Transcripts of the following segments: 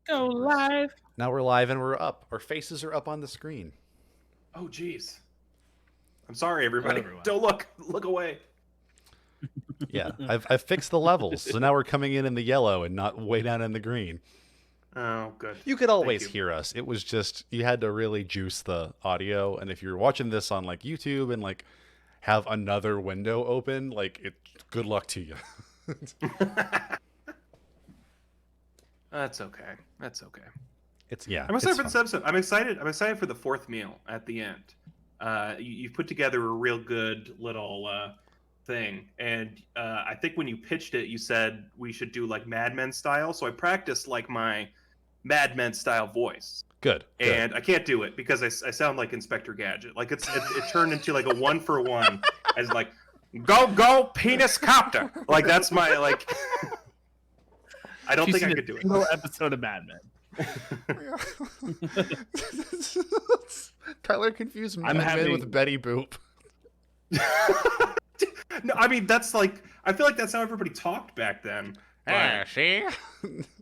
Go live. Now we're live and we're up. Our faces are up on the screen. Oh, jeez. I'm sorry, everybody. Everyone. Don't look. Look away. Yeah, I've fixed the levels, so now we're coming in the yellow and not way down in the green. Oh, good. You could always you. hear us. It was just you had to really juice the audio, and if you're watching this on like YouTube and like have another window open, like good luck to you. That's okay. That's okay. I'm excited for this episode. I'm excited. I'm excited for the fourth meal at the end. You've put together a real good little thing, and I think when you pitched it, you said we should do like Mad Men style. So I practiced like my Mad Men style voice. Good. And I can't do it because I sound like Inspector Gadget. Like it turned into like a 1-for-1 as like go penis copter. Like that's my like. I don't think I could do it. Single episode of Mad Men. Tyler confused I'm Mad Men having- with Betty Boop. No, I mean that's like I feel like that's how everybody talked back then. Yeah, see?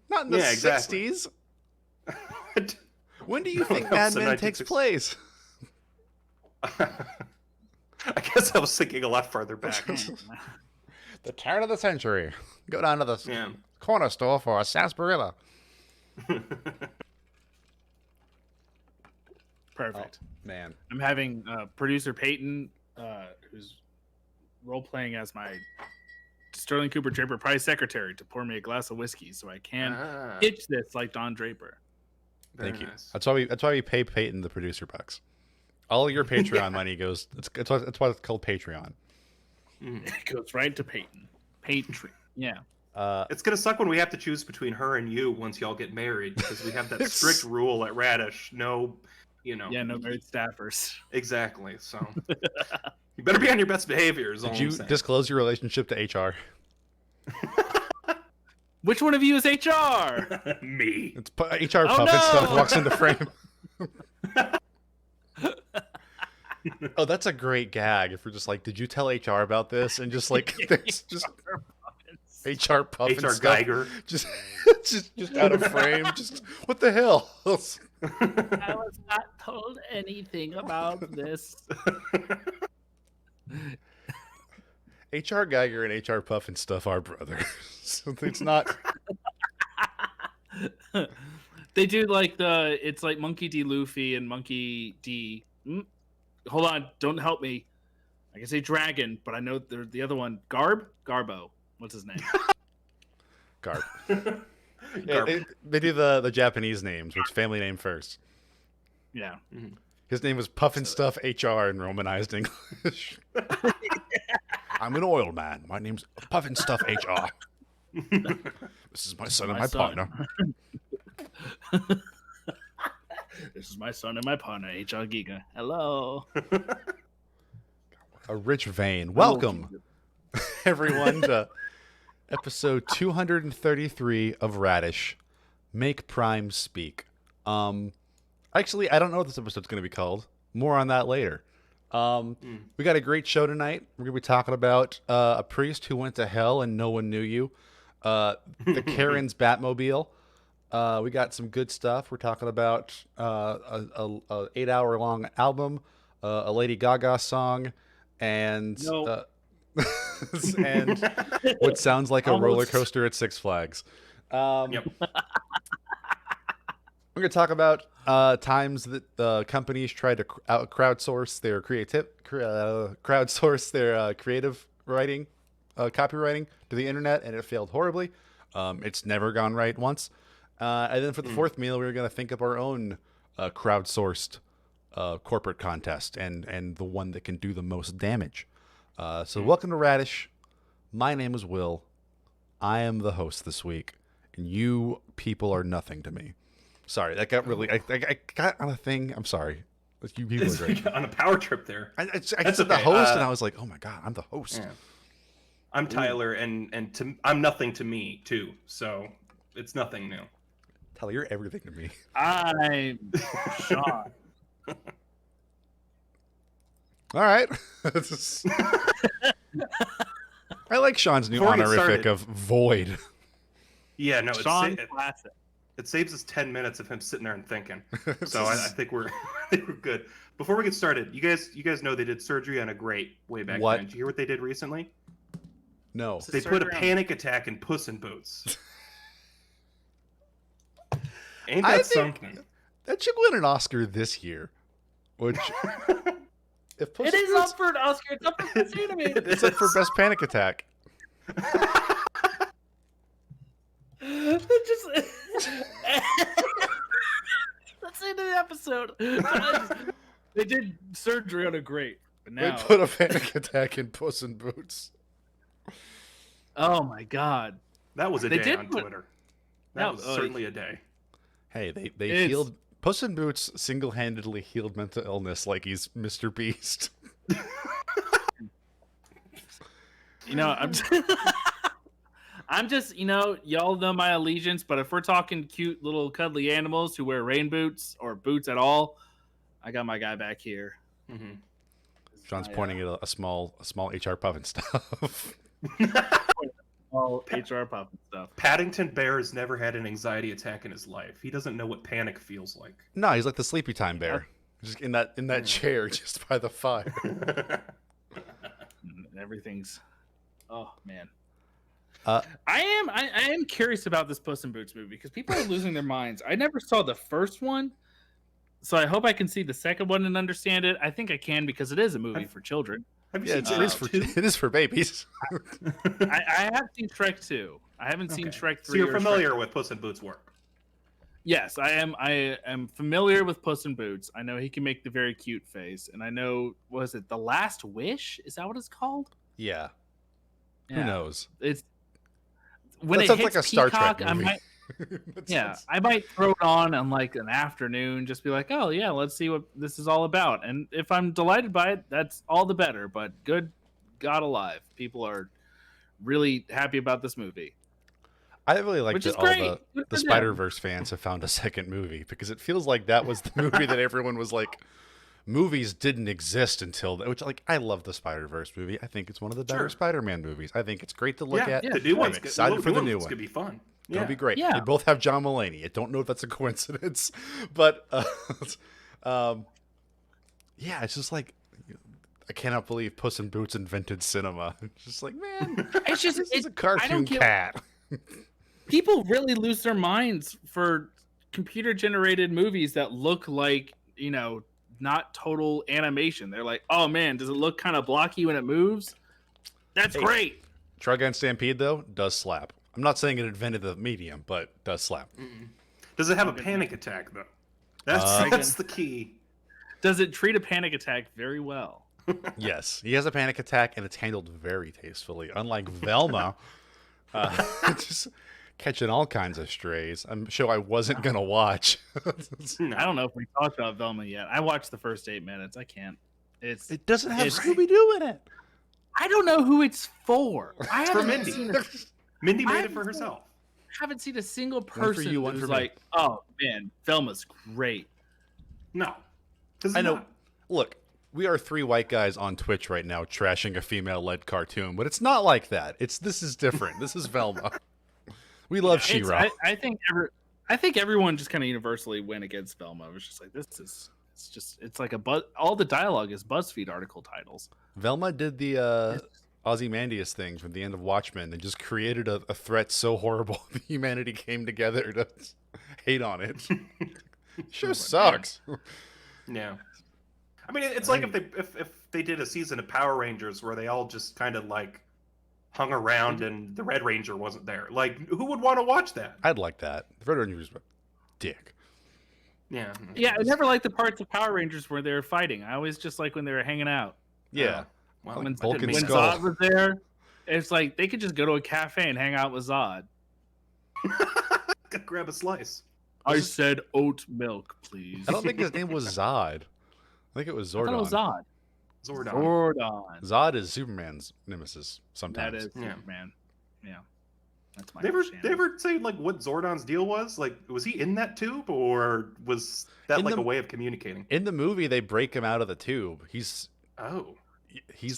Not in the Yeah, exactly. 60s. But- When do you No, think that was Mad the Men takes 1960s. place? I guess I was thinking a lot farther back. The turn of the century. Go down to the Yeah. corner store for a sarsaparilla. Perfect. Man. I'm having producer Peyton, who's role playing as my Sterling Cooper Draper Price secretary, to pour me a glass of whiskey so I can Ah, pitch this like Don Draper. very Thank you. nice. That's why we pay Peyton the producer bucks. All your Patreon money goes. That's why it's called Patreon. Mhm. It goes right to Peyton. Peyton. Yeah. It's gonna suck when we have to choose between her and you once y'all get married because we have that strict rule at Radish. No, Yeah, no married staffers. exactly. So you better be on your best behavior. Is all Did I'm you saying. disclose your relationship to HR? Which one of you is HR? Me? It's HR Oh, puppet no! stuff walks into frame. Oh, that's a great gag. If we're just like, did you tell HR about this? And just like, there's just HR puppet HR stuff. Geiger. Just, just out of frame. Just what the hell? I was not told anything about this. HR Geiger and HR Puffin stuff are brothers. So it's not. They do like it's like Monkey D. Luffy and Monkey D. Hold on, don't help me. I can say dragon, but I know the other one. Garbo. What's his name? Garb. Garb. They do the Japanese names, which family name first. Yeah. His name was Puffin Stuff HR in Romanized English. I'm an oil man. My name's Puffin Stuff HR. This is my son and my partner. This is my son and my partner, HR Giga. Hello. A rich vein. Welcome, everyone, to episode 233 of Radish. Make Prime Speak. Actually, I don't know what this episode's going to be called. More on that later. We got a great show tonight. We're going to be talking about a priest who went to hell and no one knew you. The Karen's Batmobile. We got some good stuff. We're talking about a 8-hour-long album, a Lady Gaga song, and No. and what sounds like a Almost. roller coaster at Six Flags. Yep. We're going to talk about times that companies tried to crowdsource their creative writing, copywriting to the internet, and it failed horribly. It's never gone right once. And then for the fourth meal, we're going to think up our own crowdsourced corporate contest and the one that can do the most damage. So welcome to Radish. My name is Will. I am the host this week, and you people are nothing to me. Sorry, that got really. I got on a thing. I'm sorry. You people are great. On a power trip there. I That's said the okay. host, and I was like, oh my god, I'm the host. Yeah. I'm Tyler, and I'm nothing to me too. So it's nothing new. Tyler, you're everything to me. I'm Sean. All right. I like Sean's new Before we get honorific started- of void. Yeah, no, Sean it's Classic. It saves us 10 minutes of him sitting there and thinking. So I think we're good. Before we get started, you guys know they did surgery on a grate way back then. Did you hear what they did recently? No. They put a panic attack in Puss in Boots. Ain't that something? That should win an Oscar this year. Which, if Puss it is up for an Oscar. It's up for Best Animated. It's up for Best Panic Attack. That's the end of the episode. They did surgery on a grate, but now they put a panic attack in Puss in Boots. Oh my god, that was a day on Twitter. That was certainly a day. Hey, they healed. Puss in Boots single-handedly healed mental illness like he's Mr. Beast. I'm just, y'all know my allegiance, but if we're talking cute little cuddly animals who wear rain boots or boots at all, I got my guy back here. Mm-hmm. John's pointing at a small HR puffin stuff. All HR puffin stuff. Paddington Bear has never had an anxiety attack in his life. He doesn't know what panic feels like. No, he's like the Sleepy Time Bear, just in that chair, just by the fire. Everything's. Oh man. I am curious about this Puss in Boots movie because people are losing their minds. I never saw the first one, so I hope I can see the second one and understand it. I think I can because it is a movie for children. Have you seen it is for babies. I have seen Shrek 2. I haven't seen Shrek 3. So you're familiar with Puss in Boots' work? Yes, I am. I am familiar with Puss in Boots. I know he can make the very cute face, and I know, was it The Last Wish? Is that what it's called? Yeah. Who knows? It's when that it sounds hits like a Star Peacock, Trek movie. I might throw it on like an afternoon, just be like, oh yeah, let's see what this is all about. And if I'm delighted by it, that's all the better. But good God alive, people are really happy about this movie. I really like that all the Spider-Verse fans have found a second movie because it feels like that was the movie that everyone was like, movies didn't exist until that. Which, like, I love the Spider-Verse movie. I think it's one of the better Spider-Man movies. I think it's great to look at. The new one's excited for the new one. It's gonna be fun. It'll be great. Yeah. They both have John Mulaney. I don't know if that's a coincidence, but yeah, it's just like I cannot believe Puss in Boots invented cinema. It's just like, man, it's just this is a cartoon cat. People really lose their minds for computer-generated movies that look like, not total animation. They're like, oh man, does it look kind of blocky when it moves? That's great. Try Against Stampede though does slap. I'm not saying it invented the medium, but does slap. Does it have a panic attack though? That's the key. Does it treat a panic attack very well? Yes, he has a panic attack, and it's handled very tastefully. Unlike Velma, just catching all kinds of strays. I'm a show I wasn't gonna watch. I don't know if we talked about Velma yet. I watched the first 8 minutes. I can't. It doesn't have Scooby-Doo in it. I don't know who it's for. It's for Mindy. Mindy made it for herself. I haven't seen a single person who's for like, oh man, Velma's great. No. I know. Look, we are 3 white guys on Twitch right now trashing a female-led cartoon, but it's not like that. This is different. This is Velma. We love She-Ra. I think everyone just kind of universally went against Velma. It was just like, it's like all the dialogue is BuzzFeed article titles. Velma did the Ozymandias thing from the end of Watchmen and just created a threat so horrible that humanity came together to hate on it. Sure sucks. Yeah. I mean, it's like if they did a season of Power Rangers where they all just kind of like hung around and the Red Ranger wasn't there. Like, who would want to watch that? I'd like that. The Red Ranger was a dick. Yeah. Yeah, I never liked the parts of Power Rangers where they were fighting. I always just like when they were hanging out. Yeah. Well, when Vulcan when Skull. Zod was there, it's like they could just go to a cafe and hang out with Zod. Grab a slice. I said oat milk, please. I don't think his name was Zod. I think it was Zordon. I thought it was Zod. Zordon. Zod is Superman's nemesis sometimes. That is Superman. Yeah. That's my They ever say like what Zordon's deal was? Like, was he in that tube, or was that a way of communicating? In the movie, they break him out of the tube. He's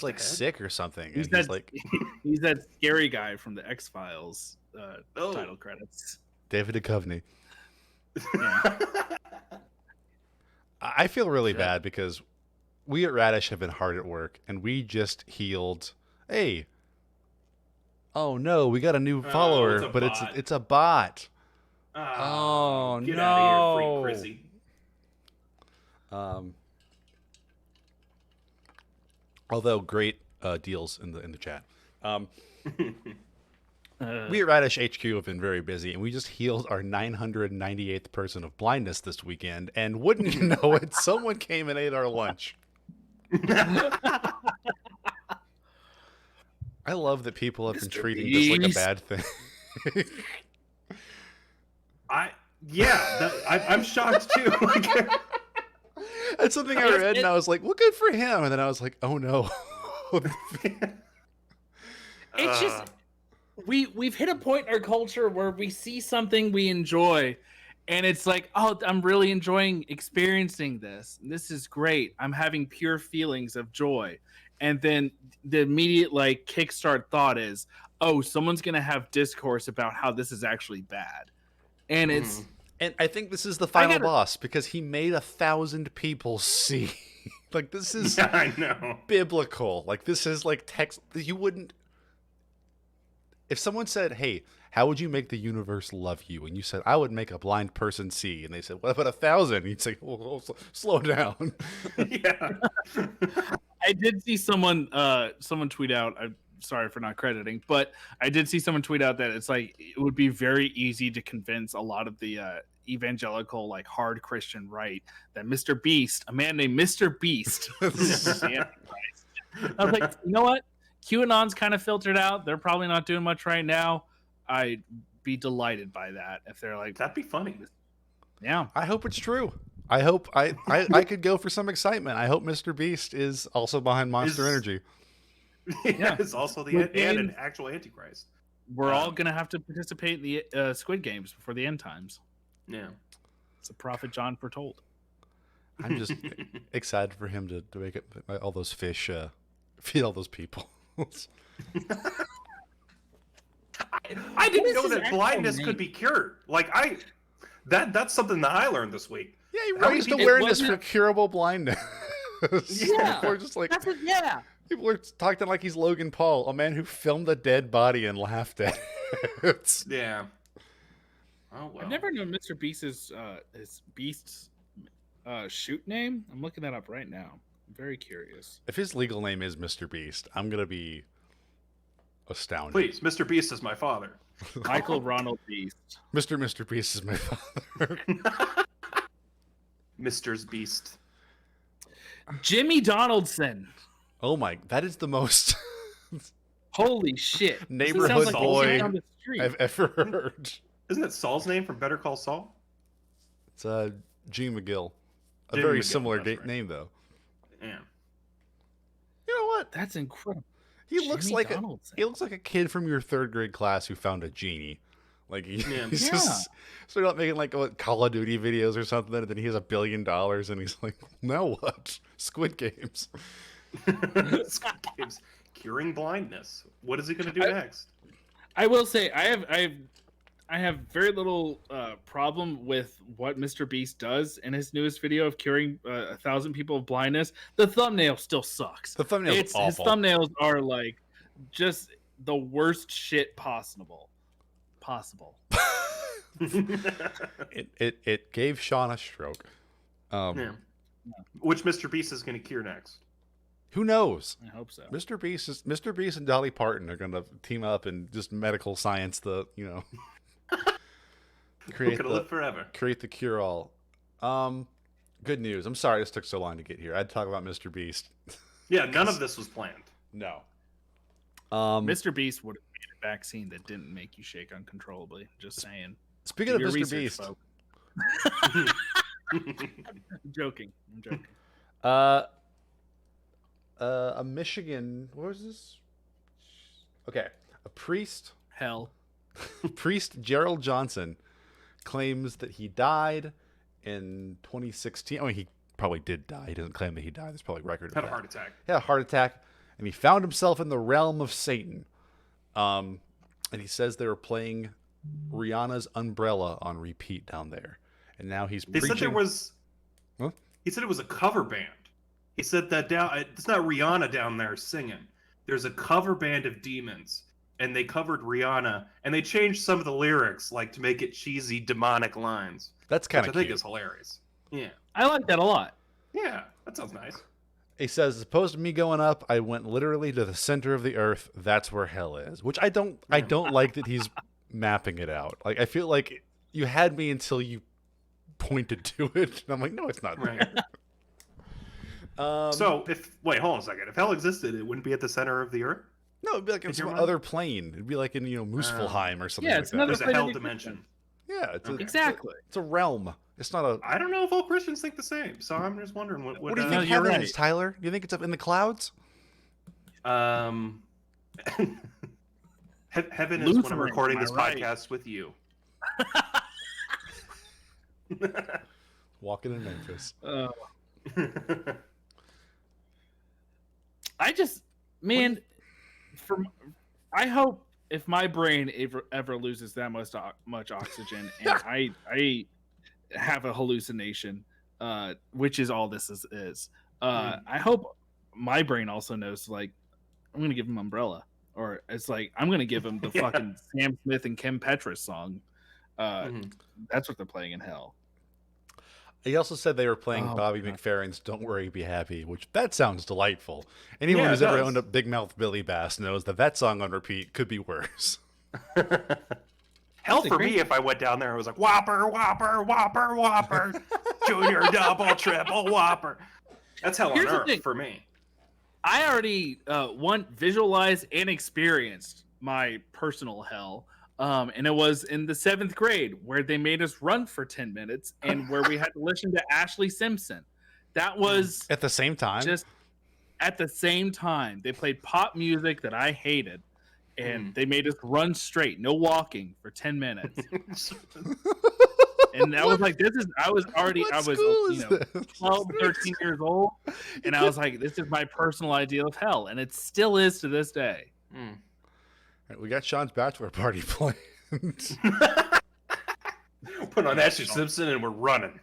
like dead? sick or something. He's that scary guy from the X-Files title credits. David Duchovny. Yeah. I feel really Shit. bad because we at Radish have been hard at work, and we just healed. Hey, oh no, we got a new follower, it's a but bot. it's a bot. Oh, get no! out of here, freak Chrissy. Although great deals in the chat. We at Radish HQ have been very busy, and we just healed our 998th person of blindness this weekend. And wouldn't you know it, someone came and ate our lunch. I love that people have been Mr. treating this like a Beast. bad thing. I'm shocked too. Like, That's something I read, and I was like, well, good for him. And then I was like, oh no. It's just we've hit a point in our culture where we see something we enjoy, and it's like, oh, I'm really enjoying experiencing this. This is great. I'm having pure feelings of joy. And then the immediate like kickstart thought is, oh, someone's gonna have discourse about how this is actually bad. And it's And I think this is the final boss because he made 1,000 people see. Like, this is I know. biblical. Like, this is like text. You wouldn't. If someone said, hey, how would you make the universe love you? And you said, I would make a blind person see. And they said, what about 1,000? You'd say, oh, slow down. Yeah. I did see someone tweet out. I'm sorry for not crediting, but I did see someone tweet out that it's like it would be very easy to convince a lot of the evangelical, like hard Christian right, that Mr. Beast, a man named Mr. Beast, is the Antichrist. I was like, you know what? QAnon's kind of filtered out. They're probably not doing much right now. I'd be delighted by that if they're like, That'd be funny. Yeah, I hope it's true. I hope I could go for some excitement. I hope Mr. Beast is also behind Monster Energy. Yeah, it's also and an actual Antichrist. We're all gonna have to participate in the Squid Games before the end times. Yeah, it's a prophet John foretold. I'm just excited for him to make it all those fish feed all those people. I didn't know that blindness could be cured. Like that's something that I learned this week. Yeah, he raised awareness for curable blindness. Yeah, we're just like, yeah. People are talking like he's Logan Paul, a man who filmed a dead body and laughed at it. Yeah. Oh well. I've never known Mr. Beast's shoot name. I'm looking that up right now. I'm very curious. If his legal name is Mr. Beast, I'm gonna be astounded. Please, Mr. Beast is my father. Michael Ronald Beast. Mr. Beast is my father. Mr. Beast. Jimmy Donaldson. Oh my, that is the most holy shit neighborhood boy I've ever heard. Isn't it Saul's name from Better Call Saul? It's G. McGill. A Jim very McGill, similar right. name, though. Yeah. You know what? That's incredible. He looks like a kid from your third grade class who found a genie. Like he's just started out making like Call of Duty videos or something, and then he has $1 billion, and he's like, now what? Squid Games. Squid Games. Curing blindness. What is he going to do next? I will say I have very little problem with what Mr. Beast does in his newest video of curing 1,000 people of blindness. The thumbnail still sucks. The thumbnail's awful. His thumbnails are like just the worst shit possible. It gave Sean a stroke. Which Mr. Beast is going to cure next? Who knows? I hope so. Mr. Beast and Dolly Parton are going to team up and just medical science create the cure all. Good news. I'm sorry this took so long to get here. I'd talk about Mr. Beast. Yeah, none of this was planned. No. Mr. Beast would have made a vaccine that didn't make you shake uncontrollably. Just saying. Speaking of Mr. Beast. I'm joking. A Michigan. What was this? Okay, a priest. Priest Gerald Johnson claims that he died in 2016. I mean, he probably did die. He doesn't claim that he died. There's probably record of that. Had a heart attack. He had a heart attack, and he found himself in the realm of Satan. And he says they were playing Rihanna's Umbrella on repeat down there. and now he's They preaching. said there was. Huh? He said it was a cover band. He said that it's not Rihanna down there singing. There's a cover band of demons, and they covered Rihanna, and they changed some of the lyrics, like to make it cheesy, demonic lines. That's kind of cute. I cute. think is hilarious. Yeah. I like that a lot. Yeah, that sounds nice. He says, as opposed to me going up, I went literally to the center of the earth. That's where hell is. Which I don't like that he's mapping it out. Like, I feel like you had me until you pointed to it. And I'm like, no, it's not Right. there. So, wait, hold on a second. If hell existed, it wouldn't be at the center of the earth? No, it'd be like in some other plane. It'd be like in, Muspelheim or something like that. There's a hell dimension. Yeah, it's exactly. It's a realm. It's not a... I don't know if all Christians think the same, so I'm just wondering what do you think heaven is, Tyler? Do you think it's up in the clouds? Heaven is Lutheran, when I'm recording this right? podcast with you. Walking in Memphis. I hope if my brain ever loses that much oxygen and I have a hallucination, which is all this is. I hope my brain also knows, like, I'm going to give him Umbrella. Or it's like, I'm going to give him the fucking Sam Smith and Kim Petras song. That's what they're playing in hell. He also said they were playing Bobby McFerrin's "Don't Worry, Be Happy," which that sounds delightful. Anyone who's ever owned a Big Mouth Billy Bass knows that song on repeat could be worse. Hell for me if I went down there and was like, Whopper, Whopper, Whopper, Whopper, Junior, Double, Triple, Whopper. That's hell on earth for me. I already visualized and experienced my personal hell. And it was in the 7th grade where they made us run for 10 minutes and where we had to listen to Ashley Simpson. That was at the same time. Just at the same time. They played pop music that I hated, and they made us run straight, no walking, for 10 minutes. And I was like, I was 12, 13 years old, and I was like, this is my personal ideal of hell, and it still is to this day. Right, we got Sean's bachelor party planned. Put on Ashley Simpson and we're running.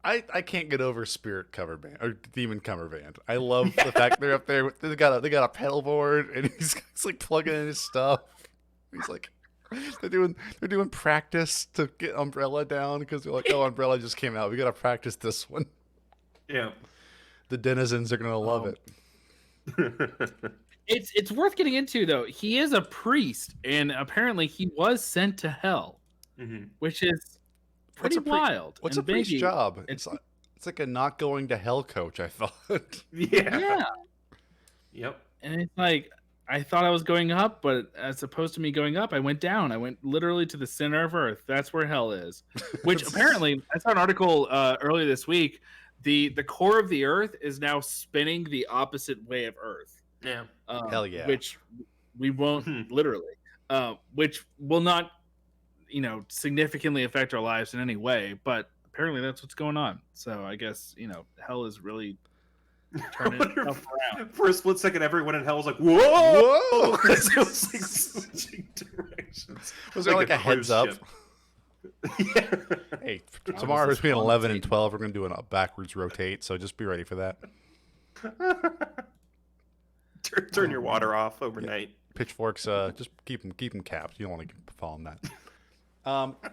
I can't get over Spirit cover band or Demon cover band. I love the fact they're up there. They got a pedal board and he's like plugging in his stuff. He's like, they're doing practice to get Umbrella down because they're like, oh, Umbrella just came out. We got to practice this one. Yeah, the denizens are gonna love it. It's worth getting into, though. He is a priest, and apparently he was sent to hell, which is pretty wild. What's a priest's job? It's like a not going to hell coach, I thought. Yeah. Yep. And it's like, I thought I was going up, but as opposed to me going up, I went down. I went literally to the center of Earth. That's where hell is. Which apparently, I saw an article earlier this week. The core of the Earth is now spinning the opposite way of Earth. Yeah. Hell yeah. Which we won't literally, which will not, significantly affect our lives in any way. But apparently that's what's going on. So I guess, hell is really turning itself around. For a split second, everyone in hell was like, whoa! Because it was like switching directions. Was there like a heads up? Yeah. Hey, tomorrow between 11 and 12, we're going to do a backwards rotate, so just be ready for that. Turn your water off overnight. Yeah. Pitchforks, just keep them capped. You don't want to fall on that.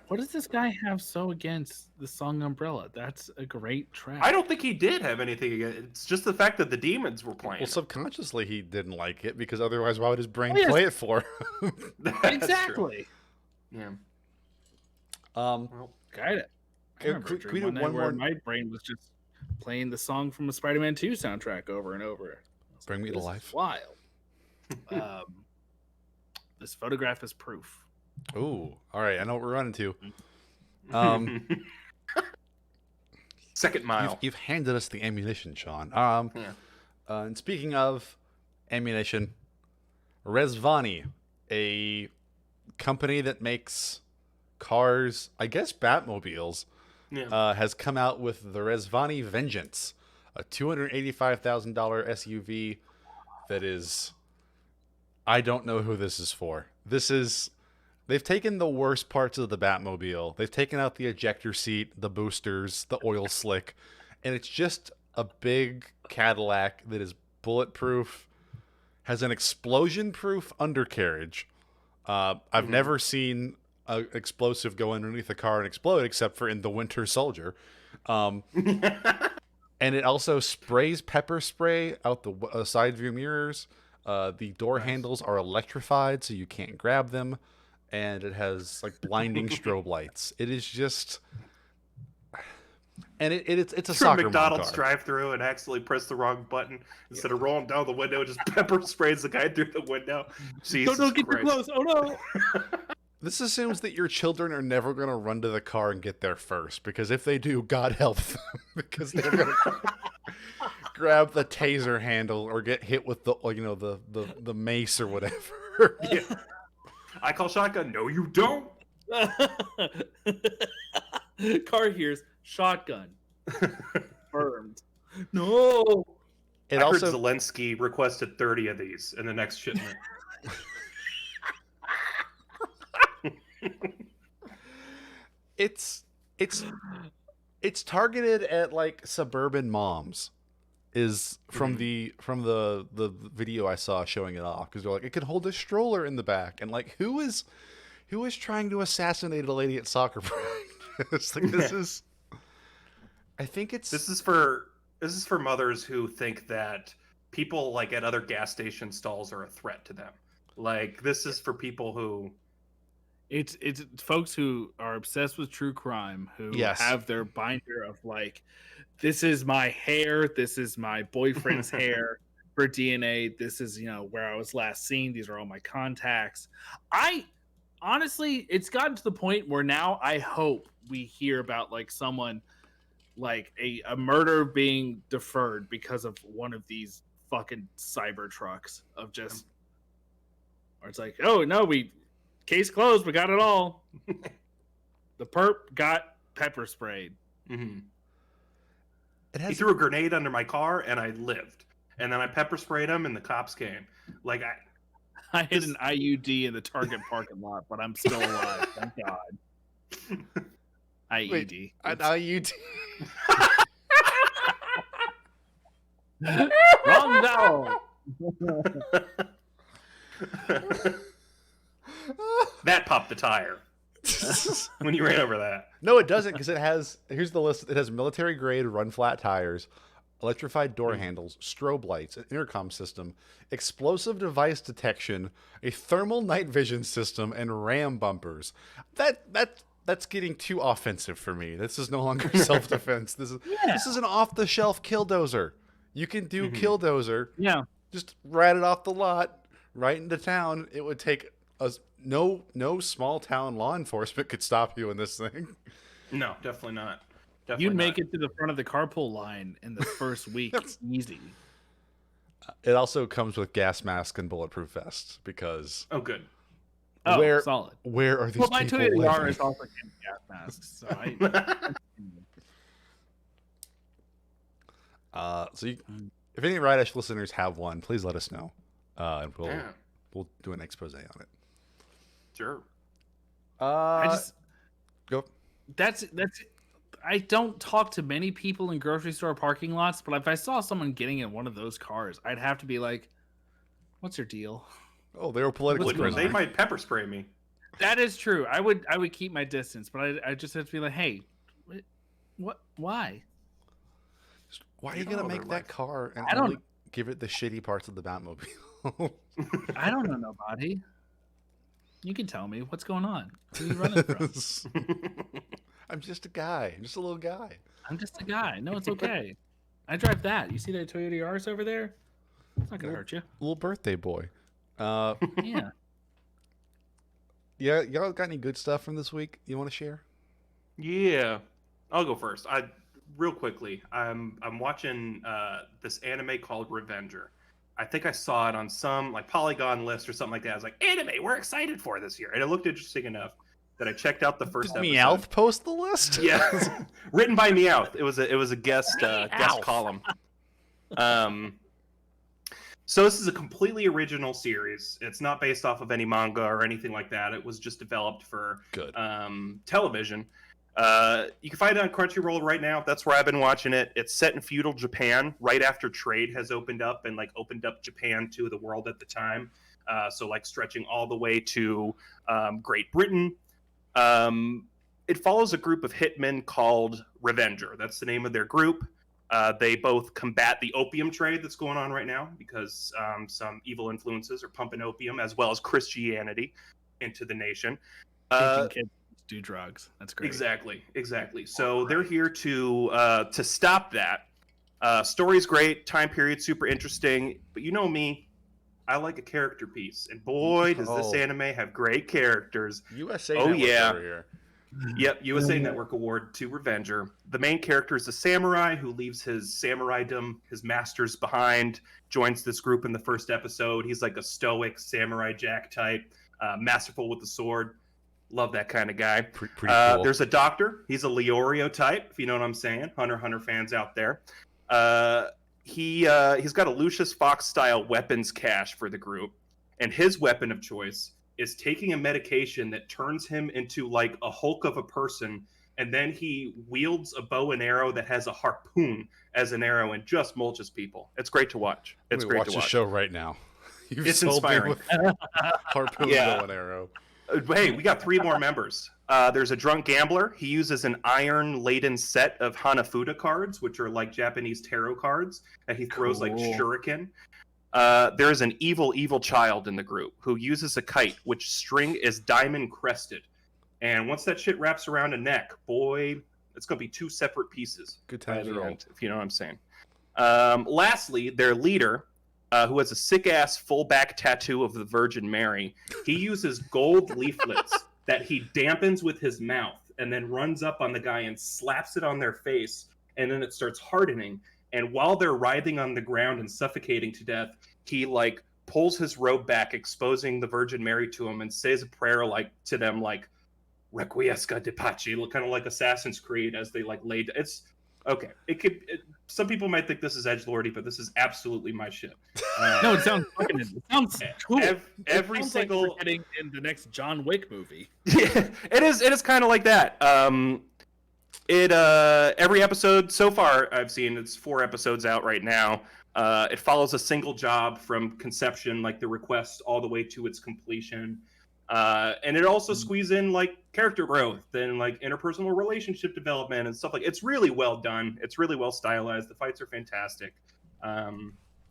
What does this guy have so against the song Umbrella? That's a great track. I don't think he did have anything against it. It's just the fact that the demons were playing. Well, subconsciously he didn't like it because otherwise why would his brain play it for him? Exactly. Yeah. Well, got it. I remember can we do one one where more? my brain was just playing the song from the Spider-Man 2 soundtrack over and over. Bring me to life. Wild. This photograph is proof. Ooh, all right. I know what we're running to. Second mile. You've handed us the ammunition, Sean. And speaking of ammunition, Rezvani, a company that makes cars, I guess Batmobiles, has come out with the Rezvani Vengeance, a $285,000 SUV that is... I don't know who this is for. This is They've taken the worst parts of the Batmobile. They've taken out the ejector seat, the boosters, the oil slick, and it's just a big Cadillac that is bulletproof, has an explosion-proof undercarriage. I've never seen an explosive go underneath a car and explode, except for in The Winter Soldier. And it also sprays pepper spray out the side view mirrors. The door handles are electrified, so you can't grab them. And it has like blinding strobe lights. It is just, and it's a soccer McDonald's car. drive-through and accidentally press the wrong button instead of rolling down the window, just pepper sprays the guy through the window. Jesus Don't get too Christ. close. Oh no. This assumes that your children are never going to run to the car and get there first, because if they do, God help them, because they're going to grab the taser handle or get hit with the mace or whatever. Yeah. I call shotgun. No, you don't. Car hears shotgun. Confirmed. No. I heard Zelensky requested 30 of these in the next shipment. It's targeted at like suburban moms. Is from the video I saw showing it off, because they're like, it could hold a stroller in the back, and like who is trying to assassinate a lady at soccer practice? Like this is for mothers who think that people like at other gas station stalls are a threat to them. Like this is for people who it's folks who are obsessed with true crime, who have their binder of like, this is my hair, this is my boyfriend's hair for DNA, this is, where I was last seen, these are all my contacts. I honestly, it's gotten to the point where now I hope we hear about like someone like a murder being deferred because of one of these fucking cyber trucks of just, or it's like, oh no, case closed, we got it all. The perp got pepper sprayed. Mm-hmm. He threw a grenade under my car and I lived. And then I pepper sprayed him and the cops came. Like I hit an IUD in the Target parking lot, but I'm still alive. Thank God. IED. Wait, an IUD. Wrong vowel. That popped the tire when you ran over that. No, it doesn't, because here's the list. It has military grade run flat tires, electrified door handles, strobe lights, an intercom system, explosive device detection, a thermal night vision system, and ram bumpers. That's getting too offensive for me. This is no longer self-defense. This is an off-the-shelf killdozer. You can do killdozer. Yeah. Just ride it off the lot right into town. It would take no small town law enforcement could stop you in this thing. No, definitely not. You'd make it to the front of the carpool line in the first week. Easy. It also comes with gas mask and bulletproof vests, because good. Solid. Where are these people living? My Toyota Yaris also came with gas masks. So if any Radish listeners have one, please let us know, and we'll do an expose on it. Sure. Go. That's. I don't talk to many people in grocery store parking lots, but if I saw someone getting in one of those cars, I'd have to be like, "What's your deal?" Oh, they were politically prisoners. They might pepper spray me. That is true. I would keep my distance, but I just have to be like, "Hey, what? Why? Why are you gonna make that car and only give it the shitty parts of the Batmobile?" I don't know nobody. You can tell me what's going on. Who are you running from? I'm just a guy. I'm just a little guy. I'm just a guy. No, it's okay. I drive that. You see that Toyota Yaris over there? It's not gonna hurt you. Little birthday boy. Yeah. Yeah, y'all got any good stuff from this week you want to share? Yeah, I'll go first. Real quickly, I'm watching this anime called Revenger. I think I saw it on some like Polygon list or something like that. I was like, anime we're excited for this year, and it looked interesting enough that I checked out the first episode. Meowth post the list? Yeah, written by Meowth. It was a guest column. So this is a completely original series. It's not based off of any manga or anything like that. It was just developed for television. You can find it on Crunchyroll right now. That's where I've been watching it. It's set in feudal Japan right after trade has opened up and like opened up Japan to the world at the time. So like stretching all the way to Great Britain. It follows a group of hitmen called Revenger. That's the name of their group. They both combat the opium trade that's going on right now because some evil influences are pumping opium as well as Christianity into the nation. Teaching kids do drugs. That's great. Exactly. So they're here to stop that. Story's great. Time period super interesting. But you know me, I like a character piece, and boy, does this anime have great characters. USA Network over here. Yep, USA Network award to Revenger. The main character is a samurai who leaves his samuraidom, his masters behind, joins this group in the first episode. He's like a stoic samurai jack type, masterful with the sword. Love that kind of guy. Pretty cool. There's a doctor. He's a Leorio type, if you know what I'm saying. Hunter fans out there. He's got a Lucius Fox style weapons cache for the group, and his weapon of choice is taking a medication that turns him into like a Hulk of a person, and then he wields a bow and arrow that has a harpoon as an arrow and just mulches people. It's great to watch. It's great to watch. Watch the show right now. It's inspiring. Harpoon, bow and arrow. Hey, we got 3 more members. There's a drunk gambler. He uses an iron-laden set of Hanafuda cards, which are like Japanese tarot cards, that he throws like shuriken. There's an evil child in the group who uses a kite, which string is diamond-crested. And once that shit wraps around a neck, boy, it's going to be 2 separate pieces. Good times roll. If you know what I'm saying. Lastly, their leader, who has a sick-ass full-back tattoo of the Virgin Mary. He uses gold leaflets that he dampens with his mouth and then runs up on the guy and slaps it on their face, and then it starts hardening. And while they're writhing on the ground and suffocating to death, he, like, pulls his robe back, exposing the Virgin Mary to him, and says a prayer, like, to them, like, Requiesca de Pace, kind of like Assassin's Creed, as they, like, laid... It's... Okay, some people might think this is edgelordy, but this is absolutely my shit. No, it sounds cool. Every single like we're getting in the next John Wick movie. Yeah, it is kind of like that. Every episode so far I've seen, it's 4 episodes out right now. It follows a single job from conception, like the request, all the way to its completion. And it also squeezes in like character growth and like interpersonal relationship development and stuff like. It's really well done. It's really well stylized. The fights are fantastic.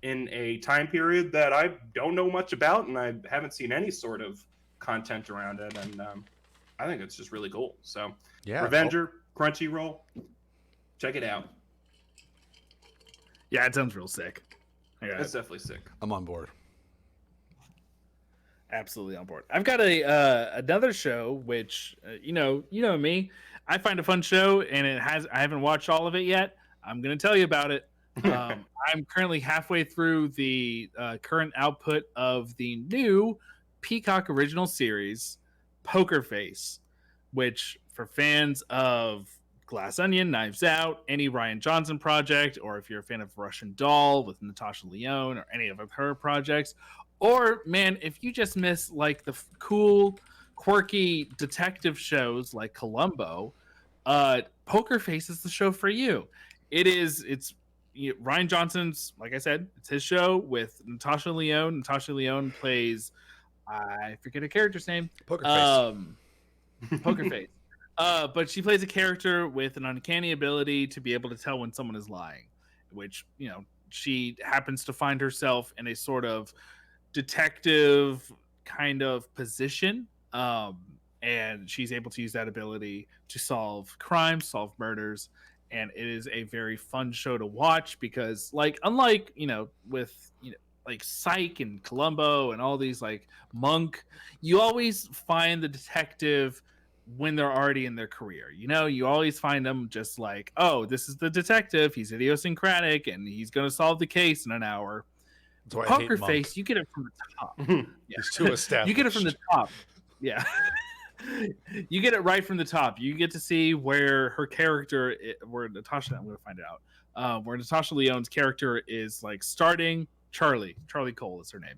In a time period that I don't know much about, and I haven't seen any sort of content around it, and I think it's just really cool. So, yeah, Revenger, Crunchyroll, check it out. Yeah, it sounds real sick. It's definitely sick. I'm on board. Absolutely on board. I've got another show which you know me. I find a fun show, and I haven't watched all of it yet. I'm going to tell you about it. I'm currently halfway through the current output of the new Peacock original series, Poker Face, which for fans of Glass Onion, Knives Out, any Rian Johnson project, or if you're a fan of Russian Doll with Natasha Lyonne or any of her projects, or man, if you just miss like the cool, quirky detective shows like Columbo, Poker Face is the show for you. It's Rian Johnson's, like I said, it's his show with Natasha Lyonne. Natasha Lyonne plays, I forget her character's name. Poker Face. Poker Face. But she plays a character with an uncanny ability to be able to tell when someone is lying, which, she happens to find herself in a sort of detective kind of position. And she's able to use that ability to solve crimes, solve murders. And it is a very fun show to watch because, like, unlike, with, like Psych and Columbo and all these like Monk, you always find the detective when they're already in their career. You always find them just like, oh, this is the detective. He's idiosyncratic and he's going to solve the case in an hour. Poker Face, you get it from the top. He's too established. You get it from the top. Yeah. You get it right from the top. You get to see where her character, where Natasha, I'm going to find it out, where Natasha Lyonne's character is like starting Charlie Cole is her name.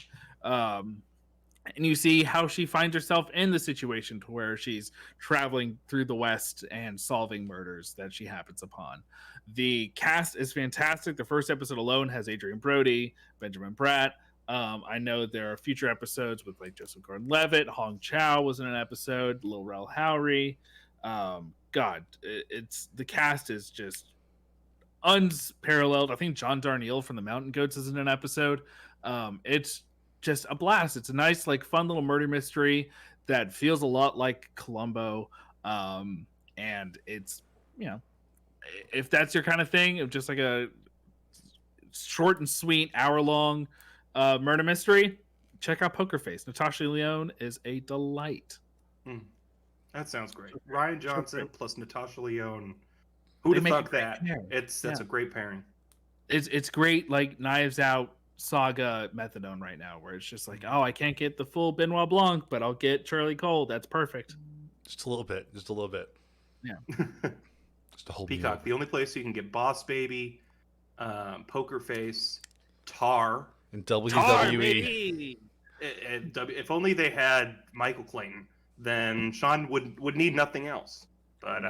And you see how she finds herself in the situation to where she's traveling through the West and solving murders that she happens upon. The cast is fantastic. The first episode alone has Adrian Brody, Benjamin Bratt. I know there are future episodes with like Joseph Gordon-Levitt, Hong Chow was in an episode, Lil Rel Howery. It's the cast is just unparalleled. I think John Darnielle from the Mountain Goats is in an episode. It's just a blast. It's a nice, like, fun little murder mystery that feels a lot like Columbo. And it's, if that's your kind of thing, of just like a short and sweet hour-long murder mystery, check out Poker Face. Natasha Lyonne is a delight. That sounds great. Ryan Johnson plus Natasha Lyonne. Who'd have thought that? That's a great pairing. It's great, like Knives Out saga methadone right now, where it's just like, oh, I can't get the full Benoit Blanc, but I'll get Charlie Cole. That's perfect. Just a little bit. Yeah. Just a whole Peacock, the only place you can get Boss Baby, Poker Face, Tar, and WWE. Tar, baby! If only they had Michael Clayton, then Sean would need nothing else. But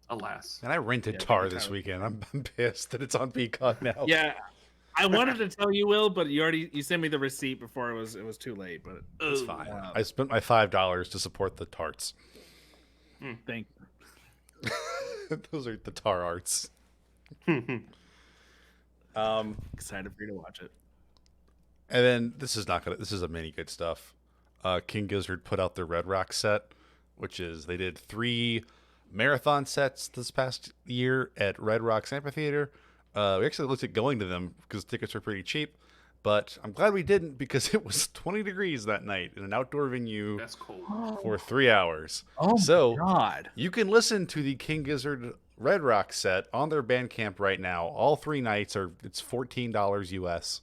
alas. And I rented Tar this weekend. I'm pissed that it's on Peacock now. Yeah. I wanted to tell you, Will, but you sent me the receipt before it was too late. But it's fine. I spent my $5 to support the tarts. Thank you. Those are the Tar arts. Excited for you to watch it. And then this is a mini good stuff. King Gizzard put out their Red Rock set, which is they did 3 marathon sets this past year at Red Rocks Amphitheater. We actually looked at going to them because tickets were pretty cheap, but I'm glad we didn't because it was 20 degrees that night in an outdoor venue. That's cold. For 3 hours. Oh, so my God. You can listen to the King Gizzard Red Rock set on their Bandcamp right now. All 3 nights it's $14 US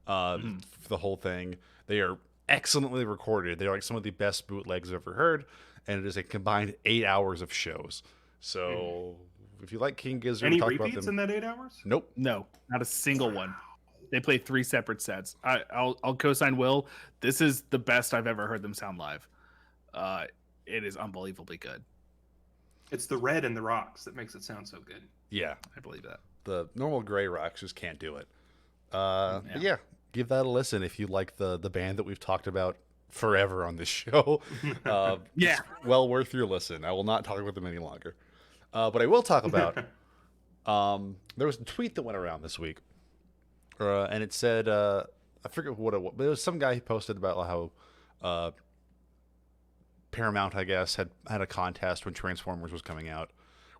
for the whole thing. They are excellently recorded. They're like some of the best bootlegs I've ever heard, and it is a combined 8 hours of shows. So if you like King Gizzard, any talk repeats about them. in that 8 hours? Nope. No, not a single one. They play 3 separate sets. I'll co-sign Will. This is the best I've ever heard them sound live. It is unbelievably good. It's the red and the rocks that makes it sound so good. Yeah, I believe that. The normal gray rocks just can't do it. But yeah, give that a listen if you like the band that we've talked about forever on this show. Yeah, well worth your listen. I will not talk about them any longer. But I will talk about. There was a tweet that went around this week, and it said, I forget what it was, but it was some guy who posted about how Paramount, I guess, had a contest when Transformers was coming out,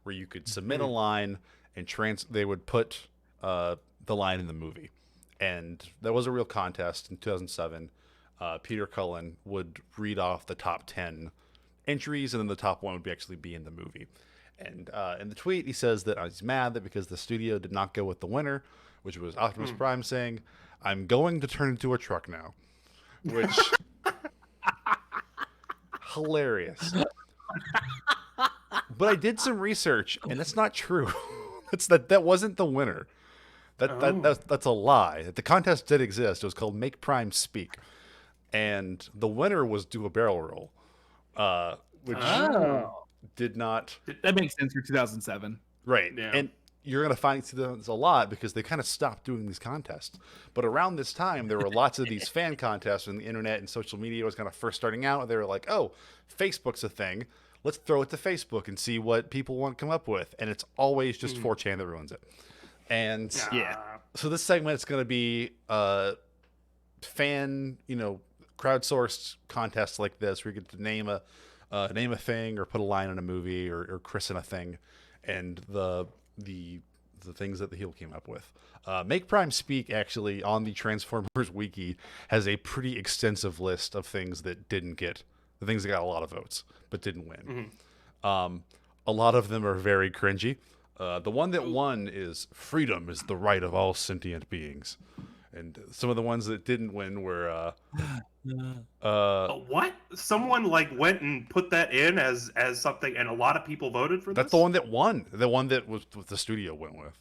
where you could submit a line and they would put the line in the movie, and that was a real contest in 2007. Peter Cullen would read off the top 10 entries, and then the top one would actually be in the movie. And in the tweet, he says that he's mad that because the studio did not go with the winner, which was Optimus Prime, saying, "I'm going to turn into a truck now," which hilarious. But I did some research, and that's not true. That wasn't the winner. That's a lie. The contest did exist. It was called Make Prime Speak, and the winner was Do a Barrel Roll, which did not. That makes sense for 2007, right? Yeah. And you're gonna find this a lot because they kind of stopped doing these contests. But around this time, there were lots of these fan contests, and the internet and social media was kind of first starting out. They were like, "Oh, Facebook's a thing. Let's throw it to Facebook and see what people want to come up with." And it's always just 4chan that ruins it. And so this segment is going to be fan, crowdsourced contests like this, where you get to name a thing or put a line in a movie or christen a thing, and the things that the heel came up with. Make Prime Speak actually on the Transformers wiki has a pretty extensive list of things that didn't get the things that got a lot of votes but didn't win. A lot of them are very cringy. The one that won is "Freedom is the right of all sentient beings," and some of the ones that didn't win were what? Someone went and put that in as something, and a lot of people voted for this? That's the one that won. The one that was what the studio went with.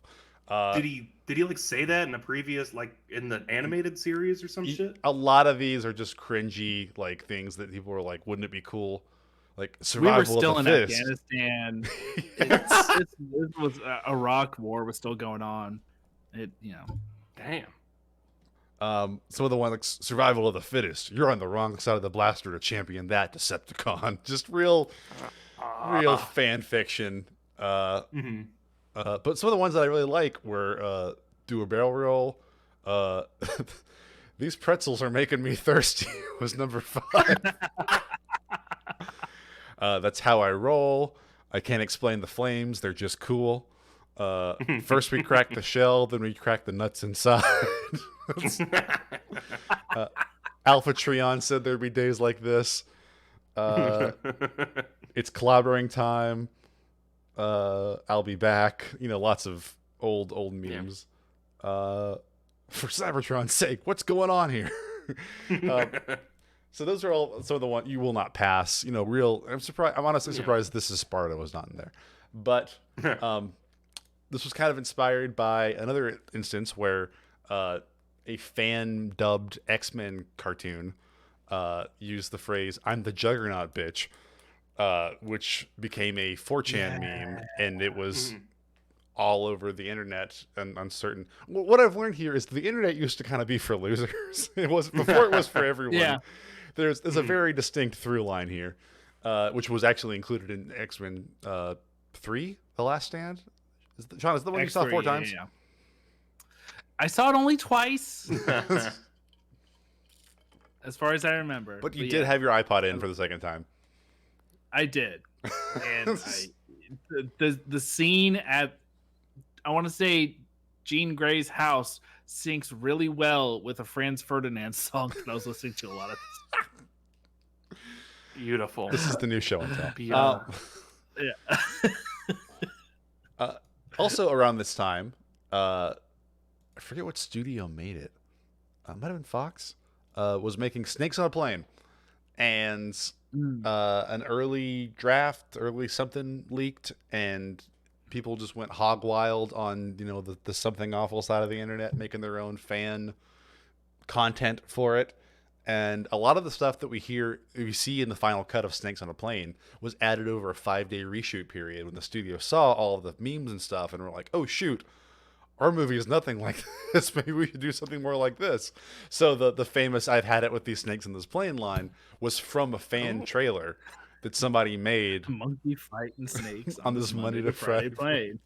Did he like say that in a previous, like in the animated series or some shit? A lot of these are just cringy like things that people were like, wouldn't it be cool? Like We survival were still of in the fittest. Afghanistan. Yes. It was Iraq war was still going on. Damn. Some of the one like survival of the fittest. You're on the wrong side of the blaster to champion that Decepticon. Just real fan fiction. But some of the ones that I really like were do a barrel roll. These pretzels are making me thirsty was number 5. That's how I roll. I can't explain the flames. They're just cool. First we crack the shell, then we crack the nuts inside. Alpha Trion said there'd be days like this. It's clobbering time. I'll be back. Lots of old memes. For Cybertron's sake, what's going on here? So those are all some of the ones you will not pass. I'm surprised. I'm honestly surprised This Is Sparta was not in there. But this was kind of inspired by another instance where a fan dubbed X-Men cartoon used the phrase "I'm the Juggernaut, bitch," which became a 4chan meme, and it was all over the internet and uncertain. What I've learned here is the internet used to kind of be for losers. It was before it was for everyone. Yeah. There's a very distinct through line here, which was actually included in X-Men 3, The Last Stand. Sean, is the one you saw 4 times? Yeah. I saw it only twice. As far as I remember. But you did have your iPod in for the second time. I did. And the scene at, I want to say, Jean Grey's house syncs really well with a Franz Ferdinand song that I was listening to a lot of. Beautiful. This is the new show and tell. Also around this time, I forget what studio made it. Might have been Fox. Was making Snakes on a Plane, and an early something leaked, and people just went hog wild on the something awful side of the internet, making their own fan content for it. And a lot of the stuff that we see in the final cut of Snakes on a Plane was added over a 5-day reshoot period when the studio saw all of the memes and stuff and were like, oh shoot, our movie is nothing like this. Maybe we should do something more like this. So the famous "I've had it with these snakes in this plane" line was from a fan trailer that somebody made. Monkey fighting snakes on this Monday to Friday plane.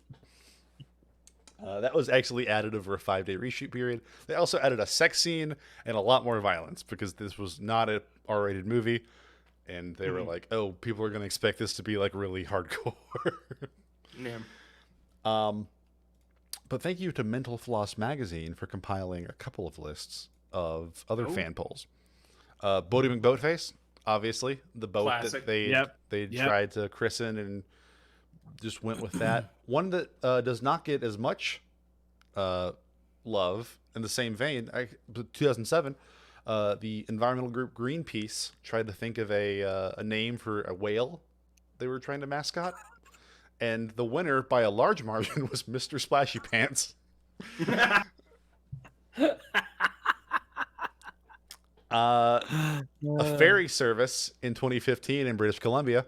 That was actually added over a 5-day reshoot period. They also added a sex scene and a lot more violence because this was not an R-rated movie. And they were like, oh, people are going to expect this to be like really hardcore. But thank you to Mental Floss Magazine for compiling a couple of lists of other fan polls. Bodie McBoatface, obviously. The boat Classic. that they tried to christen and just went with that. One that does not get as much love in the same vein, 2007, the environmental group Greenpeace tried to think of a name for a whale they were trying to mascot. And the winner, by a large margin, was Mr. Splashy Pants. A ferry service in 2015 in British Columbia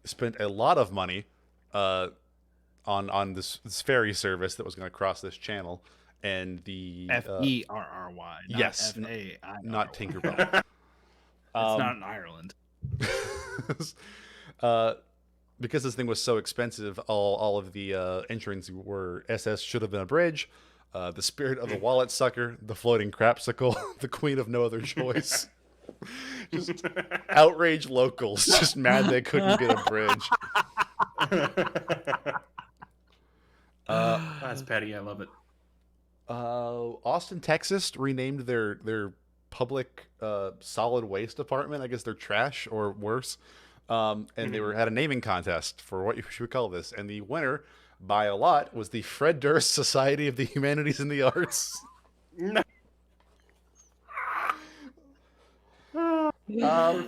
spent a lot of money on this ferry service that was going to cross this channel, and the Ferry, yes, not Tinkerbell. It's not in Ireland. Because this thing was so expensive, all of the entrants were SS should have been a bridge, the spirit of the wallet sucker, the floating crapsicle, the queen of no other choice. Just outraged locals, just mad they couldn't get a bridge. That's petty. I love it. Austin, Texas renamed their public solid waste department. I guess their trash or worse. And they had a naming contest for what should we call this, and the winner by a lot was the Fred Durst Society of the Humanities and the Arts.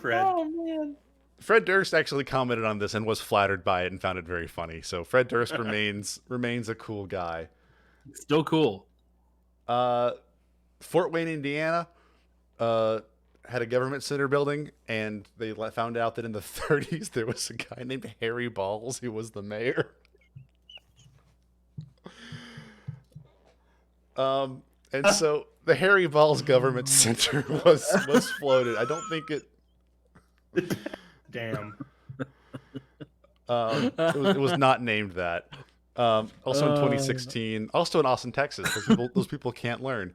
Fred. Oh man. Fred Durst actually commented on this and was flattered by it and found it very funny. So Fred Durst remains a cool guy. Still cool. Fort Wayne, Indiana, had a government center building, and they found out that in the 30s there was a guy named Harry Balls who was the mayor. And so the Harry Balls Government Center was floated. I don't think it. Damn. It was not named that. Also in 2016, also in Austin, Texas, those people can't learn.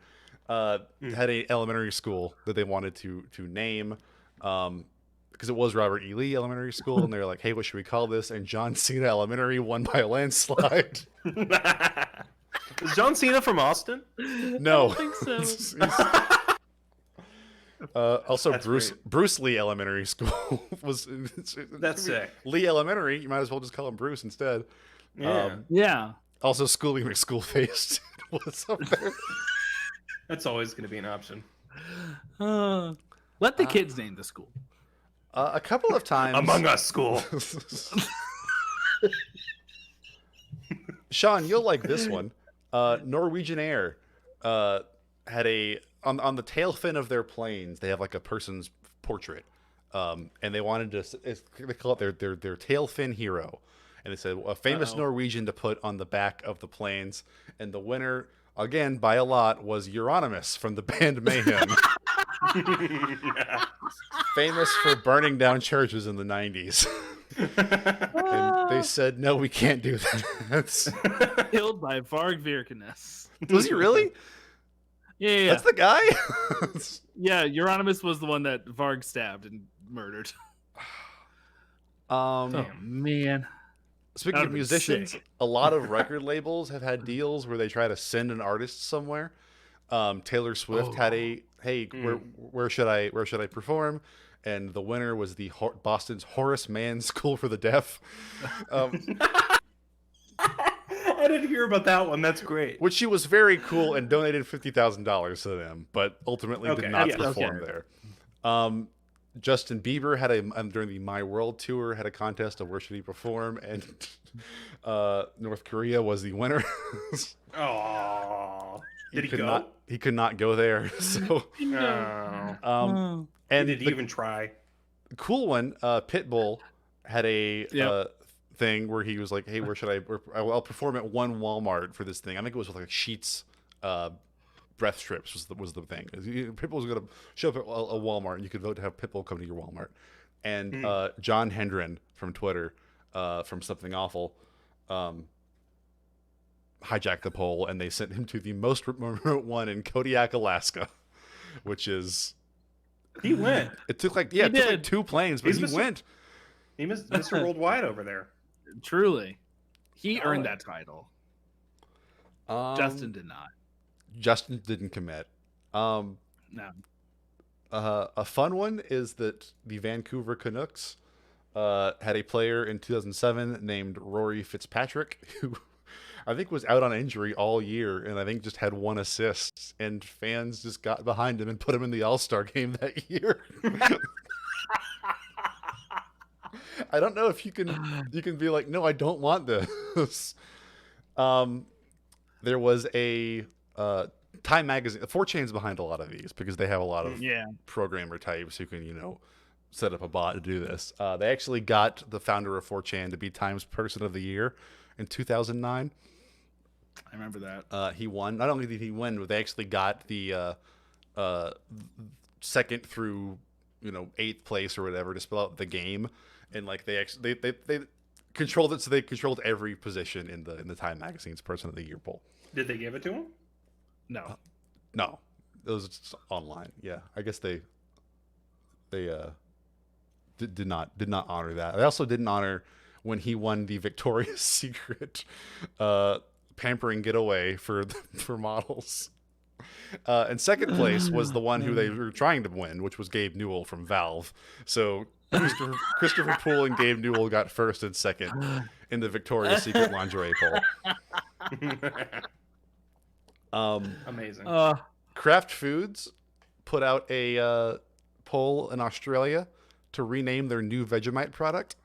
Had a elementary school that they wanted to name, because it was Robert E. Lee Elementary School, and they were like, "Hey, what should we call this?" And John Cena Elementary won by a landslide. Is John Cena from Austin? No, I don't think so. Also, That's Bruce Lee Elementary School was. That's sick. Lee Elementary. You might as well just call him Bruce instead. Yeah. Yeah. Also, Schoolie McSchoolface was up there. That's always going to be an option. Let the kids name the school. A couple of times. Among Us School. Sean, you'll like this one. Norwegian Air had on the tail fin of their planes, they have like a person's portrait, and they wanted to. They call it their tail fin hero, and they said a famous Norwegian to put on the back of the planes, and the winner, again by a lot, was Euronymous from the band Mayhem. Famous for burning down churches in the 90s. And they said, no, we can't do that. Killed by Varg Vikernes. Was he really? Yeah. That's the guy? Yeah, Euronymous was the one that Varg stabbed and murdered. Oh, man. Speaking of musicians, a lot of record labels have had deals where they try to send an artist somewhere. Taylor Swift had a, hey, where should I perform? And the winner was the Boston's Horace Mann School for the Deaf. I didn't hear about that one. That's great. Which she was very cool and donated $50,000 to them, but ultimately did not perform there. Justin Bieber had during the My World Tour, had a contest of where should he perform, and North Korea was the winner. Oh, did he go? He could not go there. So, and did he even try? Cool one, Pitbull had a thing where he was like, "Hey, where should I'll perform at one Walmart for this thing." I think it was with like Sheetz breath strips was the thing. Pitbull was going to show up at a Walmart, and you could vote to have Pitbull come to your Walmart. And John Hendren from Twitter, from Something Awful, hijacked the poll, and they sent him to the most remote one in Kodiak, Alaska, which is. He went. It took like 2 planes, but he went. He was Mr. Worldwide over there. Truly, he earned that title. Justin did not. Justin didn't commit. No. A fun one is that the Vancouver Canucks had a player in 2007 named Rory Fitzpatrick, who I think was out on injury all year, and I think just had 1 assist, and fans just got behind him and put him in the All-Star game that year. I don't know if you can be like, no, I don't want this. There was a Time Magazine, 4chan's behind a lot of these because they have a lot of programmer types who can, set up a bot to do this. They actually got the founder of 4chan to be Time's Person of the Year in 2009. I remember that. He won. Not only did he win, but they actually got the second through 8th place or whatever to spell out the game, and like they controlled it, so they controlled every position in the Time Magazine's Person of the Year poll. Did they give it to him? No. No, it was online. Yeah, I guess they did not honor that. They also didn't honor when he won the Victoria's Secret pampering getaway for models. And second place was the one who they were trying to win, which was Gabe Newell from Valve. So Christopher Poole and Gabe Newell got first and second in the Victoria's Secret lingerie poll. Amazing. Kraft Foods put out a poll in Australia to rename their new Vegemite product,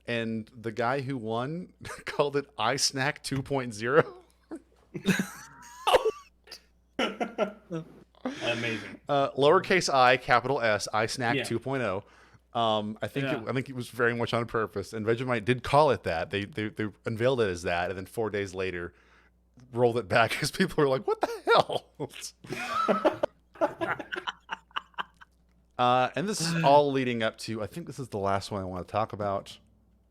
and the guy who won called it iSnack 2.0. Amazing. Lowercase I, capital S, I Snack Yeah. 2.0. I think it was very much on purpose, and Vegemite did call it that. They unveiled it as that, and then 4 days later, rolled it back because people were like, "What the hell?" And this is all leading up to. I think this is the last one I want to talk about.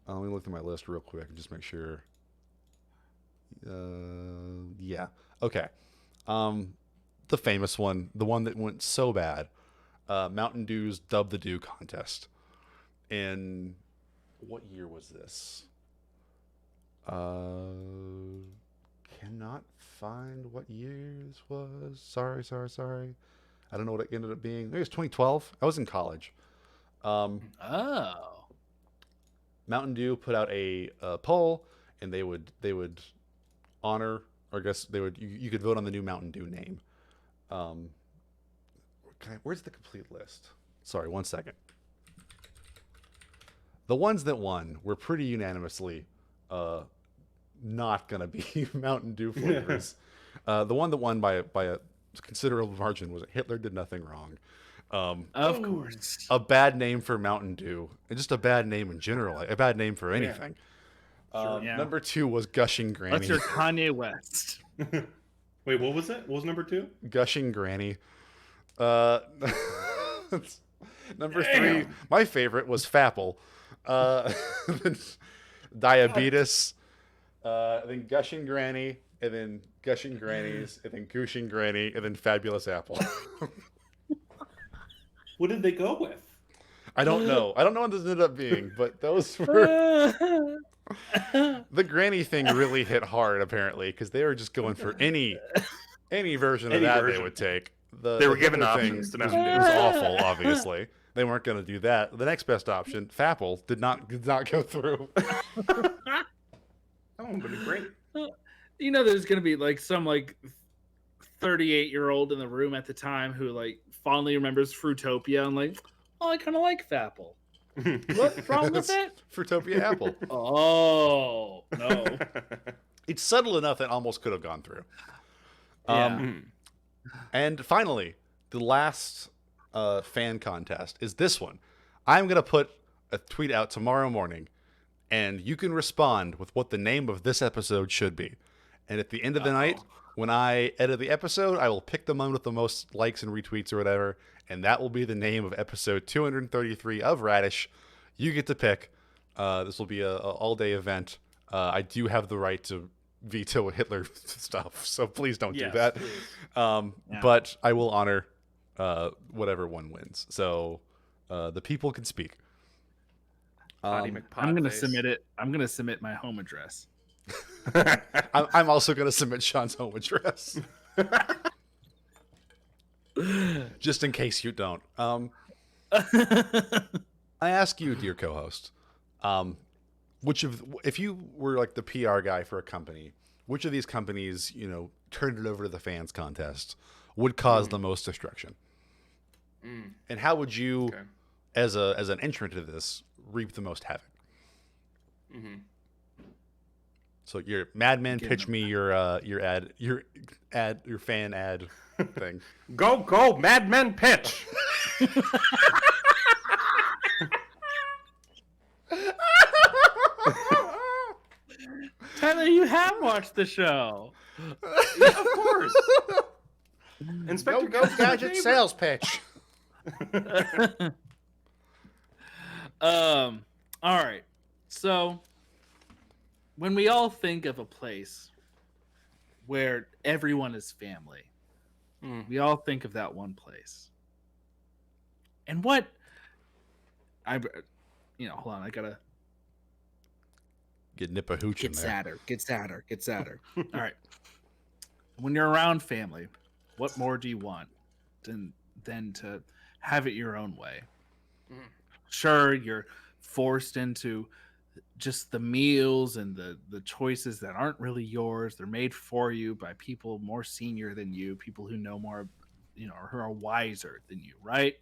Let me look through my list real quick and just make sure. Yeah. Okay. The famous one, the one that went so bad, Mountain Dew's Dub the Dew contest. In what year was this? Cannot find what year this was. Sorry. I don't know what it ended up being. Maybe it was 2012. I was in college. Oh. Mountain Dew put out a poll, and they would honor, or I guess they would. You could vote on the new Mountain Dew name. Where's the complete list? Sorry, 1 second. The ones that won were pretty unanimously not going to be Mountain Dew flavors. The one that won by a considerable margin was Hitler Did Nothing Wrong. Of course. A bad name for Mountain Dew, and just a bad name in general, a bad name for anything. Yeah. Number 2 was Gushing Granny. That's your Kanye West. Wait, what was it? What was number 2? Gushing Granny. Number 3, my favorite was Fapple. Diabetes. Then Gushing Granny, and then Gushing Grannies, and then Gooshing Granny, and then Fabulous Apple. What did they go with? I don't know. I don't know what this ended up being, but those were... The granny thing really hit hard, apparently, because they were just going for any version of that they would take. They were given options to Mountain Dew. It was awful, obviously. They weren't going to do that. The next best option, Fapple, did not go through. That one would be great. You know, there's going to be like some 38-year-old in the room at the time who fondly remembers Fruitopia and I kind of like Fapple. What's wrong with it? Fruitopia Apple. Oh, no. It's subtle enough that almost could have gone through. Yeah. And finally, the last fan contest is this one. I'm going to put a tweet out tomorrow morning, and you can respond with what the name of this episode should be. And at the end of the night, when I edit the episode, I will pick the one with the most likes and retweets or whatever, and that will be the name of episode 233 of Radish. You get to pick. This will be a all-day event. I do have the right to veto Hitler stuff, so please don't do that. But I will honor whatever one wins. So the people can speak. I'm going to submit it. I'm going to submit my home address. I'm also going to submit Sean's home address. Just in case you don't. I ask you, dear co-host, if you were the PR guy for a company, which of these companies, turned it over to the fans contest would cause the most destruction? And how would you, as an entrant to this, reap the most havoc? So your Mad Men, pitch me your fan ad thing. Go, Mad Men, pitch. Tyler, you have watched the show. Yeah, of course. Inspector Go Gadget sales pitch. All right. So when we all think of a place where everyone is family, we all think of that one place. And hold on, I gotta get nip a hooch in there. Get sadder. All right. When you're around family, what more do you want than to have it your own way? Sure, you're forced into just the meals and the choices that aren't really yours. They're made for you by people more senior than you, people who know more, or who are wiser than you, right?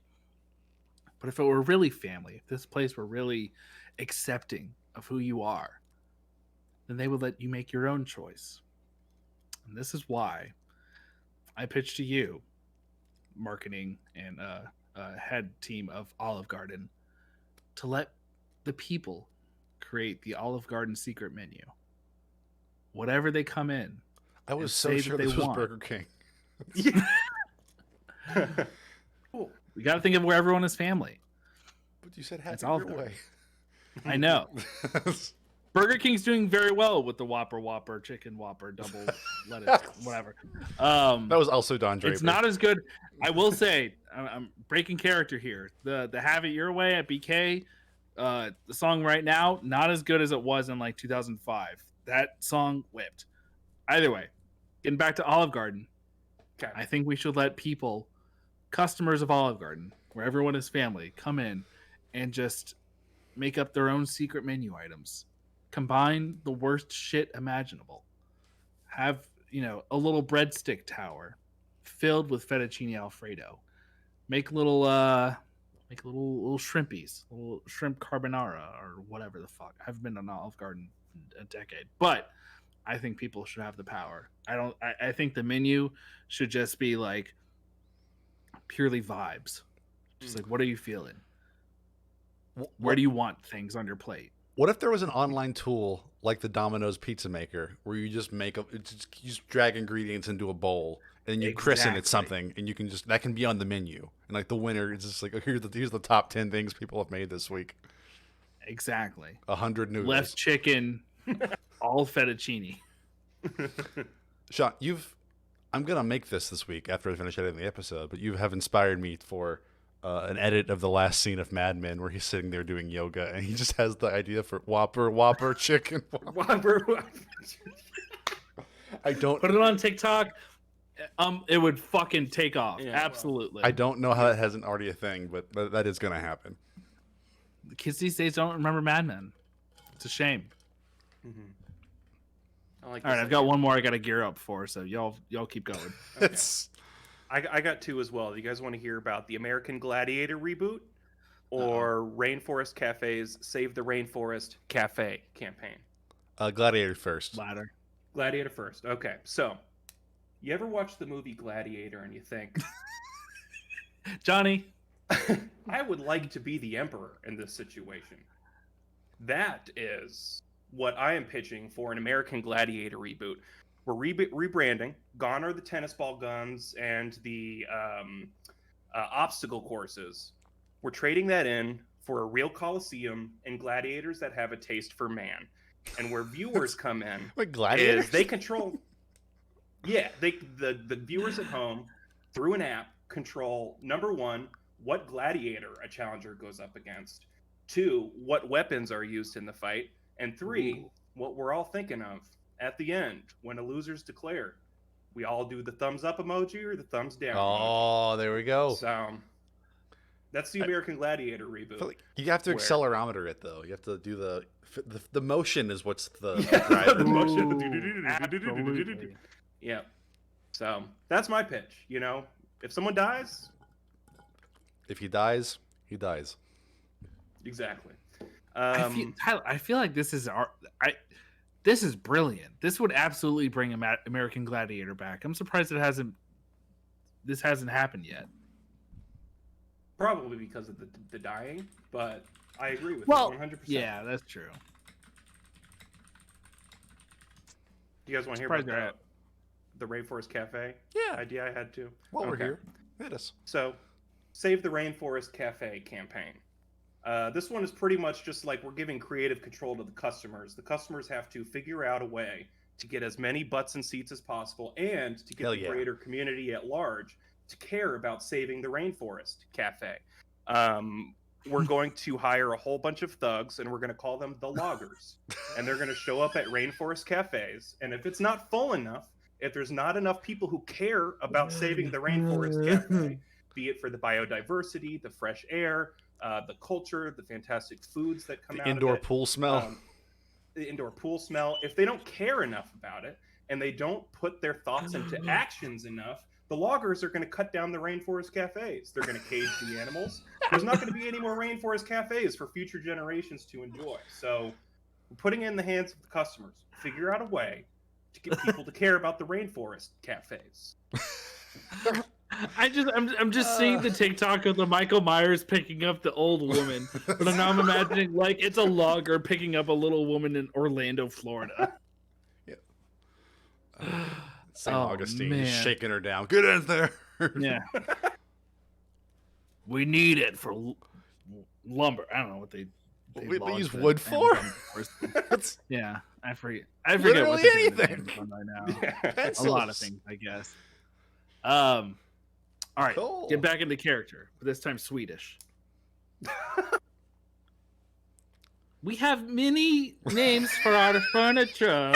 But if it were really family, if this place were really accepting of who you are, then they would let you make your own choice. And this is why I pitch to you, marketing and head team of Olive Garden, to let the people create the Olive Garden secret menu. Whatever they come in, I was and so say sure that this they was want. Burger King. Cool. We got to think of where everyone is family. But you said have That's it Olive your Garden. way. I know. Burger King's doing very well with the Whopper, Chicken Whopper, double lettuce, whatever. That was also Don Draper. It's not as good. I will say, I'm breaking character here. The Have It Your Way at BK, the song right now, not as good as it was in like 2005. That song whipped. Either way, getting back to Olive Garden, Okay. I think we should let people, customers of Olive Garden, where everyone is family, come in and just make up their own secret menu items. Combine the worst shit imaginable. Have, a little breadstick tower filled with fettuccine alfredo. Make little shrimpies, little shrimp carbonara or whatever the fuck. I haven't been on Olive Garden in a decade, but I think people should have the power. I think the menu should just be like purely vibes. Just like, what are you feeling? Where do you want things on your plate? What if there was an online tool like the Domino's Pizza Maker where you just you just drag ingredients into a bowl and you christen it something, and you can that can be on the menu, and like the winner is just like, oh, here's the top 10 things people have made this week. Exactly. 100 noodles. Left chicken, all fettuccine. Sean, I'm gonna make this week after I finish editing the episode, but you have inspired me for an edit of the last scene of Mad Men where he's sitting there doing yoga and he just has the idea for Whopper chicken. Whopper. I don't Put it on TikTok. It would fucking take off. Yeah, Absolutely. I don't know how that hasn't already a thing, but that is gonna happen. The kids these days don't remember Mad Men. It's a shame. Mm-hmm. All right, I've got one more I got to gear up for, so y'all keep going. Okay. I got two as well. Do you guys want to hear about the American Gladiator reboot or Rainforest Cafe's Save the Rainforest Cafe campaign? Gladiator first. Ladder. Gladiator first. Okay, so you ever watch the movie Gladiator and you think, Johnny, I would like to be the emperor in this situation? That is what I am pitching for an American Gladiator reboot. We're rebranding. Gone are the tennis ball guns and the obstacle courses. We're trading that in for a real Coliseum and gladiators that have a taste for man. And where viewers come in Wait, gladiators? is they control. Yeah, the viewers at home through an app control, number one, what gladiator a challenger goes up against. 2, what weapons are used in the fight. And 3, what we're all thinking of at the end when a loser's declared. We all do the thumbs up emoji or the thumbs down emoji. Oh, there we go. So that's the American Gladiator reboot. Like you have to accelerometer it though. You have to do the motion is what's the driver. driver. The motion. Absolutely. Yeah. So that's my pitch. If someone dies, If he dies, he dies. exactly. I feel like this is this is brilliant. This would absolutely bring American Gladiator back. I'm surprised this hasn't happened yet. Probably because of the dying, but I agree with you 100%. Yeah, that's true. Do you guys want to hear about the Rainforest Cafe idea I had too? While we're here, hit us. So, Save the Rainforest Cafe campaign. This one is pretty much just like we're giving creative control to the customers. The customers have to figure out a way to get as many butts and seats as possible and to get the greater community at large to care about saving the Rainforest Cafe. We're going to hire a whole bunch of thugs and we're going to call them the loggers. And they're going to show up at Rainforest Cafes. And if it's not full enough, if there's not enough people who care about saving the Rainforest Cafe, be it for the biodiversity, the fresh air, the culture, the fantastic foods that come out of it. Indoor pool smell. The indoor pool smell. If they don't care enough about it and they don't put their thoughts into actions enough, the loggers are going to cut down the Rainforest Cafes. They're going to cage the animals. There's not going to be any more Rainforest Cafes for future generations to enjoy. So we're putting it in the hands of the customers. Figure out a way to get people to care about the Rainforest Cafes. I'm just seeing the TikTok of the Michael Myers picking up the old woman, but now I'm imagining like it's a logger picking up a little woman in Orlando, Florida. Yeah. St. Oh, Augustine man. just shaking her down. Get in there. Yeah. We need it for lumber. I don't know what they use wood for. Yeah, I forget. I forget what Literally they're doing anything. right now. Yeah. A lot of things, I guess. All right, Cool. get back into character, but this time Swedish. We have many names for our furniture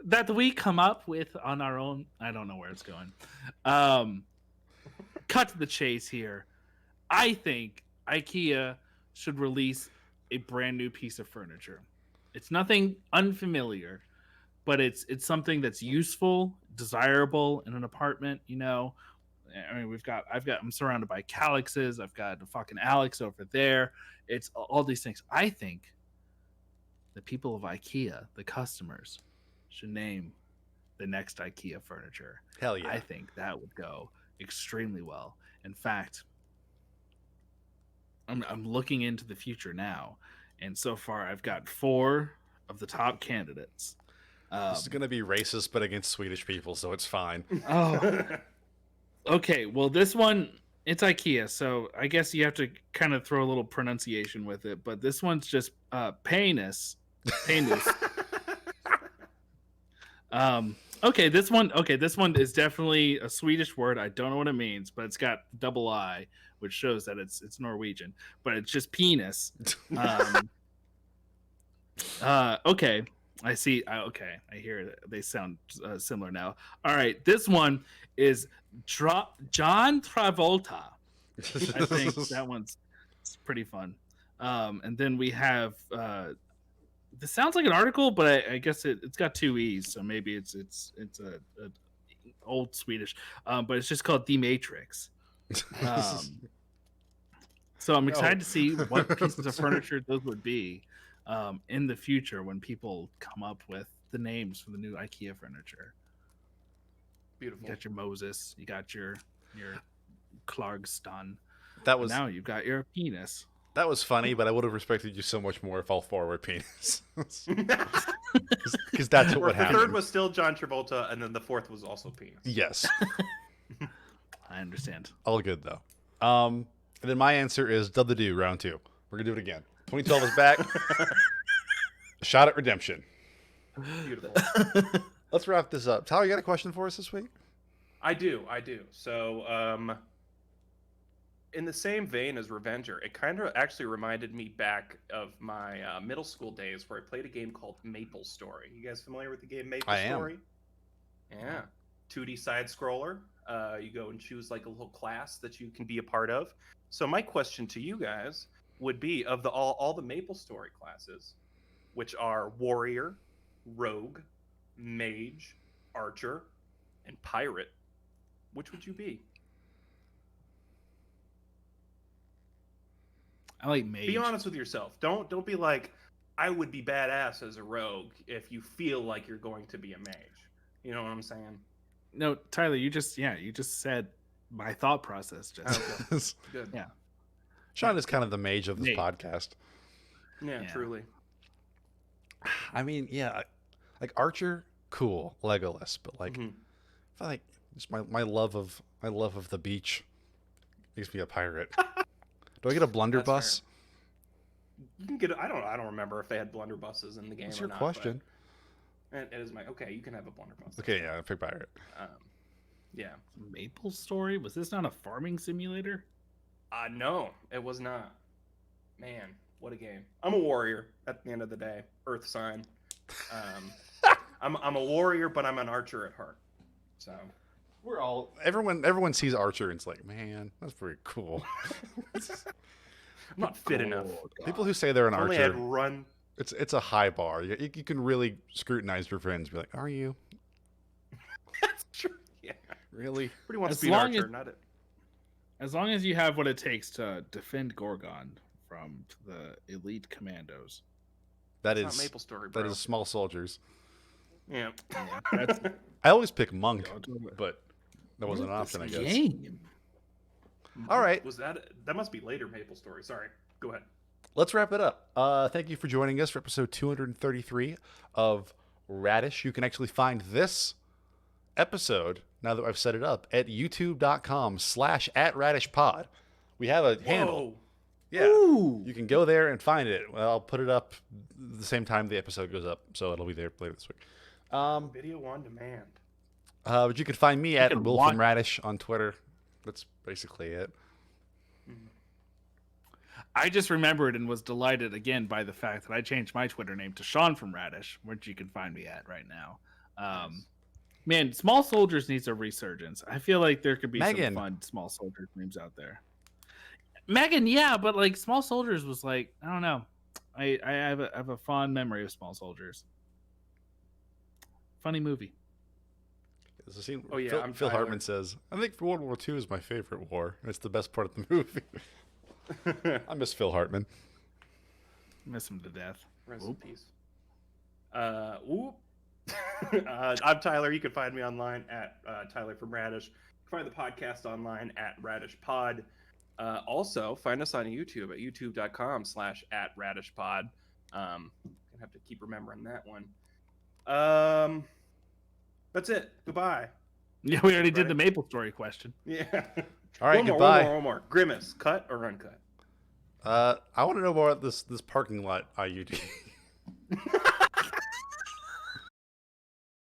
that we come up with on our own. I don't know where it's going. Cut to the chase here. I think IKEA should release a brand new piece of furniture. It's nothing unfamiliar, but it's something that's useful, desirable in an apartment. You know, I mean, I'm surrounded by Calixes. I've got a fucking Alex over there. It's all these things. I think the people of IKEA, the customers, should name the next IKEA furniture. Hell yeah. I think that would go extremely well. In fact, I'm looking into the future now, and so far I've got 4 of the top candidates. This is going to be racist, but against Swedish people, so it's fine. Oh, okay. Well, this one, it's IKEA, so I guess you have to kind of throw a little pronunciation with it. But this one's just penis. Penis. Okay, this one is definitely a Swedish word. I don't know what it means, but it's got double I, which shows that it's Norwegian. But it's just penis. Okay. I see. Okay, I hear it. They sound similar now. All right, this one is John Travolta. I think that one's pretty fun. And then we have. This sounds like an article, but I guess it's got 2 E's, so maybe it's a old Swedish. But it's just called The Matrix. So I'm excited to see what pieces of furniture those would be. In the future when people come up with the names for the new IKEA furniture. Beautiful. You got your Moses, you got your Clarkston. Now you've got your penis. That was funny, but I would have respected you so much more if all 4 were penis. Because that's what happened. The 3rd was still John Travolta, and then the 4th was also penis. Yes. I understand. All good though. And then my answer is do round 2. We're gonna do it again. 2012 is back. Shot at redemption. Beautiful. Let's wrap this up. Tyler, you got a question for us this week? I do. So, in the same vein as Revenger, it kind of actually reminded me back of my middle school days where I played a game called Maple Story. You guys familiar with the game Maple Story? Yeah. 2D side scroller. You go and choose like a little class that you can be a part of. So my question to you guys would be, of all the Maple Story classes, which are warrior, rogue, mage, archer, and pirate, which would you be? I like mage. Be honest with yourself. Don't be like, I would be badass as a rogue if you feel like you're going to be a mage. You know what I'm saying? No, Tyler, you just said my thought process just. Good. Yeah. Sean is kind of the mage of this podcast. Yeah, truly. I mean, yeah, like Archer, cool, Legolas, but like, I feel like just my love of the beach makes me a pirate. Do I get a blunderbuss? You can get. I don't remember if they had blunderbusses in the game. What's or your not, question? It is my. Okay, you can have a blunderbuss. Okay, yeah, I pick pirate. Yeah. Maple Story? Was this not a farming simulator? No, it was not. Man, what a game! I'm a warrior at the end of the day. Earth sign. I'm a warrior, but I'm an archer at heart. So we're all everyone sees Archer and it's like, man, that's pretty cool. I'm not fit enough. People who say they're an Only archer, I'd run. It's a high bar. You can really scrutinize your friends. Be like, are you? That's true. Yeah. Really? Pretty wants As to be an long archer, as- not it. As long as you have what it takes to defend Gorgon from the elite commandos. That It's is not Maple Story, bro. that is small soldiers. Yeah. That's I always pick Monk, but that wasn't an this option, I guess. game. All right. Was that must be later Maple Story. Sorry. Go ahead. Let's wrap it up. Thank you for joining us for episode 233 of Radish. You can actually find this episode, now that I've set it up, at youtube.com/@radishpod. We have a handle. Yeah. Ooh. You can go there and find it. Well, I'll put it up the same time the episode goes up, so it'll be there later this week. Video on demand. But you can find me at can Wolf watch- and Radish on Twitter. That's basically it. I just remembered and was delighted again by the fact that I changed my Twitter name to Sean from Radish, which you can find me at right now. Man, Small Soldiers needs a resurgence. I feel like there could be Megan. some fun Small Soldiers memes out there. Megan, yeah, but like Small Soldiers was like, I don't know. I have a fond memory of Small Soldiers. Funny movie. There's a scene Oh, yeah, Phil, I'm Phil Tyler. Hartman says, I think World War II is my favorite war. It's the best part of the movie. I miss Phil Hartman. Miss him to death. Rest in peace. Whoop. I'm Tyler. You can find me online at Tyler from Radish. You can find the podcast online at Radish Pod. Also, find us on YouTube at youtube.com/@radishpod. Gonna have to keep remembering that one. That's it. Goodbye. Yeah, we already did Right. the Maple Story question. Yeah. All right, One more, goodbye. One more. Grimace, cut or uncut? I want to know more about this parking lot IUD.